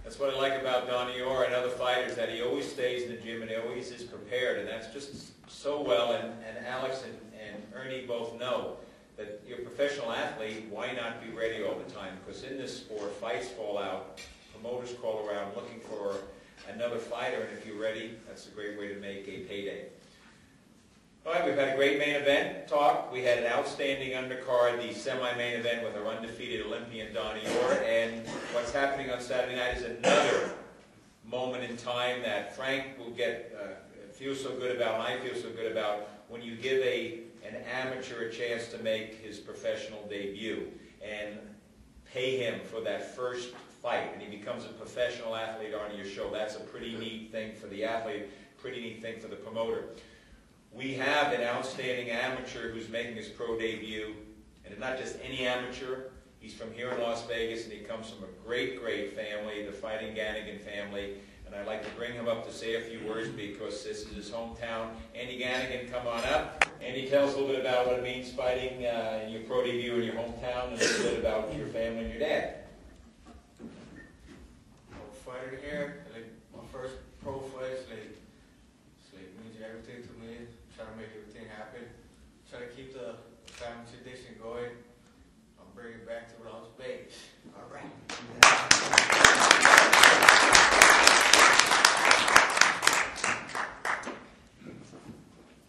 That's what I like about Donnie Orr and other fighters, that he always stays in the gym and he always is prepared, and that's just so well. And Alex and Ernie both know that you're a professional athlete, why not be ready all the time? Because in this sport, fights fall out, promoters call around looking for another fighter, and if you're ready, that's a great way to make a payday. All right, we've had a great main event talk. We had an outstanding undercard, the semi-main event with our undefeated Olympian Donnie Orr, and what's happening on Saturday night is another moment in time that Frank will get feel so good about, and I feel so good about, when you give an amateur a chance to make his professional debut and pay him for that first fight, and he becomes a professional athlete on your show. That's a pretty neat thing for the athlete, pretty neat thing for the promoter. We have an outstanding amateur who's making his pro debut, and it's not just any amateur. He's from here in Las Vegas, and he comes from a great, great family, the Fighting Gannigan family, and I'd like to bring him up to say a few words because this is his hometown. Andy Gannigan, come on up. Andy, tell us a little bit about what it means fighting in your pro debut in your hometown, and a little bit about your family and your dad. Fighter here, like my first pro fight, it means everything to me. Try to make everything happen. Try to keep the family tradition going. I'll bring it back to Las Vegas. All right.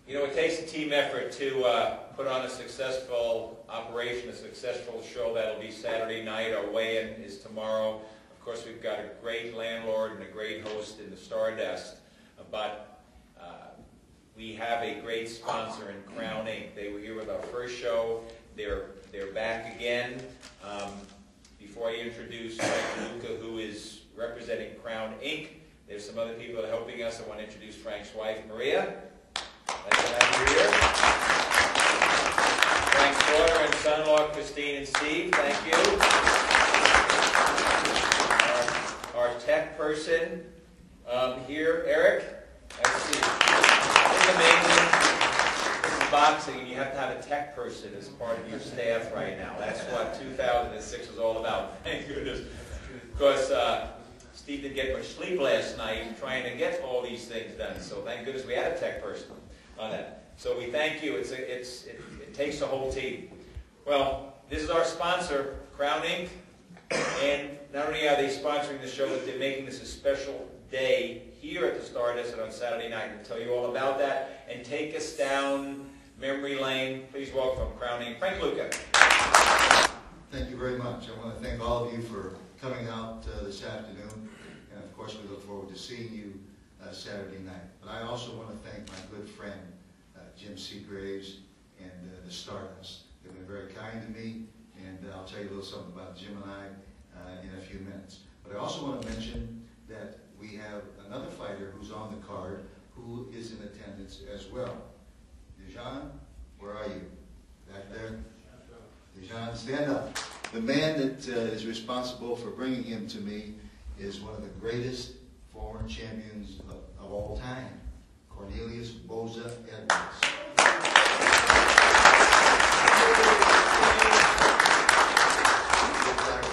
You know, it takes a team effort to put on a successful operation, a successful show. That'll be Saturday night. Our weigh-in is tomorrow. Of course, we've got a great landlord and a great host in the Stardust, but we have a great sponsor in Crown Inc. They were here with our first show. They're back again. Before I introduce Frank Luca, who is representing Crown Inc., there's some other people that are helping us. I want to introduce Frank's wife, Maria. Nice to have you here. Frank's daughter and son-in-law, Christine and Steve. Thank you. Our tech person here, Eric. Let's see. It's amazing. This is boxing, and you have to have a tech person as part of your staff right now. That's what 2006 was all about. Thank goodness. Because Steve didn't get much sleep last night trying to get all these things done. So thank goodness we had a tech person on that. So we thank you. It takes a whole team. Well, this is our sponsor, Crown Inc. And not only are they sponsoring the show, but they're making this a special day here at the Stardust on Saturday night. We'll tell you all about that and take us down memory lane. Please welcome Crown Inc. Frank Luca. Thank you very much. I want to thank all of you for coming out this afternoon. And of course, we look forward to seeing you Saturday night. But I also want to thank my good friend, Jim Seagraves and the Stardust. They've been very kind to me. And I'll tell you a little something about Jim and I in a few minutes. But I also want to mention that we have another fighter who's on the card who is in attendance as well. Dejan, where are you? Back there? Dejan, stand up. The man that is responsible for bringing him to me is one of the greatest former champions of all time, Cornelius Boza Edwards.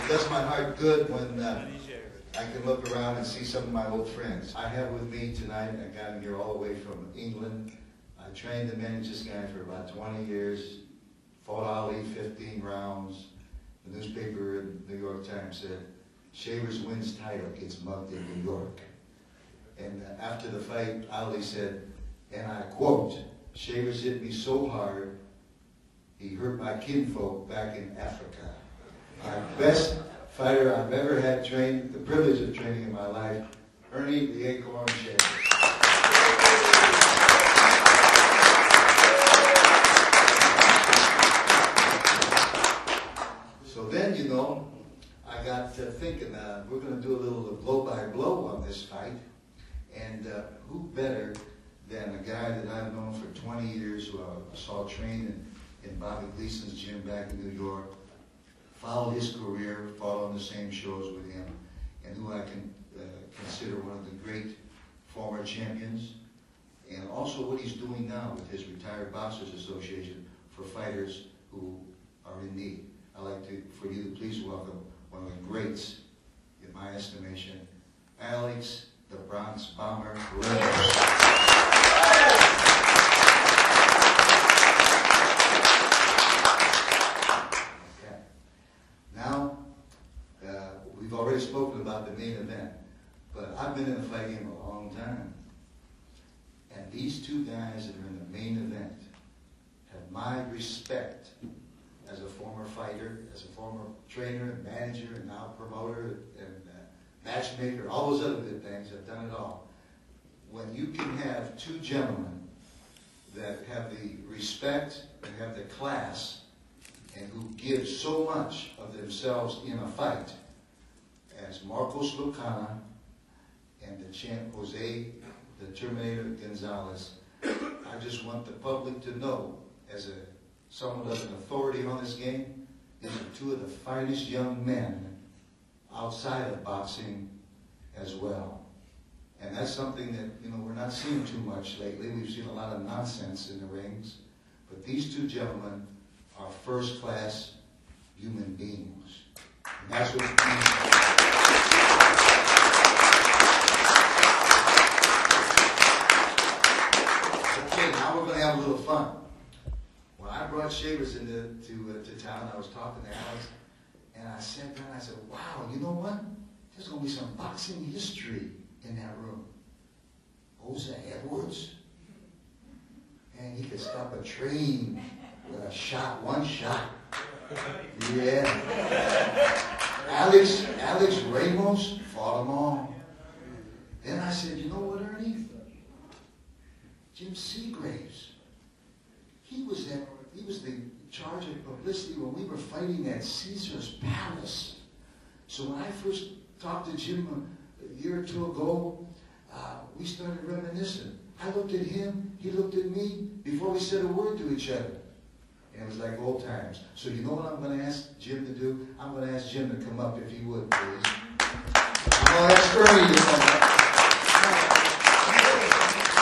It does my heart good when I can look around and see some of my old friends. I have with me tonight, I got him here all the way from England. I trained and managed this guy for about 20 years, fought Ali 15 rounds. The newspaper in the New York Times said, Shavers wins title, gets mugged in New York. And after the fight, Ali said, and I quote, Shavers hit me so hard, he hurt my kinfolk back in Africa. My best fighter I've ever had trained, the privilege of training in my life, Ernie the Acorn Shavers. So then, you know, I got thinking, we're going to do a little blow-by-blow on this fight. And who better than a guy that I've known for 20 years, who I saw train in Bobby Gleason's gym back in New York, followed his career, fought on the same shows with him, and who I can consider one of the great former champions, and also what he's doing now with his Retired Boxers Association for fighters who are in need. I'd like for you to please welcome one of the greats, in my estimation, Alex the Bronx Bomber Ramos. Okay. Now, we've already spoken about the main event, but I've been in the fight game a long time. And these two guys that are in the main event have my respect as a former fighter, as a former trainer and manager and now promoter and matchmaker, all those other good things. I've done it all. When you can have two gentlemen that have the respect and have the class and who give so much of themselves in a fight as Marcos Lucana and the champ Jose the Terminator Gonzalez, I just want the public to know, as someone of an authority on this game, these are two of the finest young men outside of boxing as well. And that's something that, we're not seeing too much lately. We've seen a lot of nonsense in the rings. But these two gentlemen are first-class human beings. And that's what it means. Okay, now we're going to have a little fun. When I brought Shavers into town, I was talking to Alex, and I sat down and I said, wow, you know what? There's going to be some boxing history in that room. Jose Edwards, and he could stop a train with a shot, one shot. Yeah. Alex Ramos fought them all. Then I said, you know what, Ernie? Jim Seagraves. He was the charge of publicity when we were fighting at Caesar's Palace. So when I first talked to Jim a year or two ago, we started reminiscing. I looked at him, he looked at me, before we said a word to each other. And it was like old times. So you know what I'm going to ask Jim to do? I'm going to ask Jim to come up if he would, please. I'm going to ask Ernie to come up.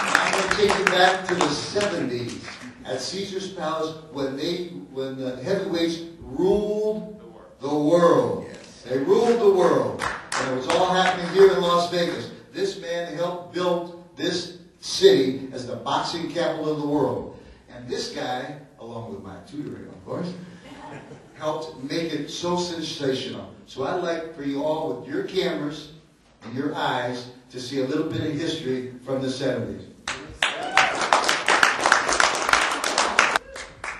I'm going to take you back to the 70s at Caesar's Palace when the heavyweights ruled the world. Yes. They ruled the world. And it was all happening here in Las Vegas. This man helped build this city as the boxing capital of the world. And this guy, along with my tutoring, of course, helped make it so sensational. So I'd like for you all, with your cameras and your eyes, to see a little bit of history from the 70s.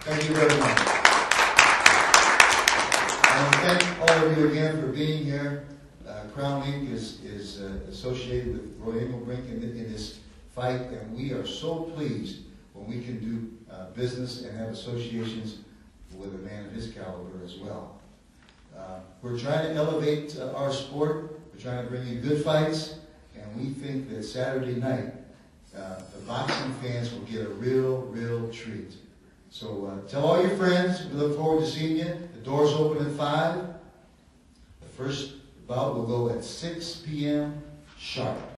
Thank you very much. I want to thank all of you again for being here. Crown Inc. is associated with Roy Engelbrink in this fight, and we are so pleased when we can do business and have associations with a man of his caliber as well. We're trying to elevate our sport. We're trying to bring you good fights, and we think that Saturday night, the boxing fans will get a real treat. So tell all your friends. We look forward to seeing you. The doors open at 5. The first bout will go at 6 p.m. sharp.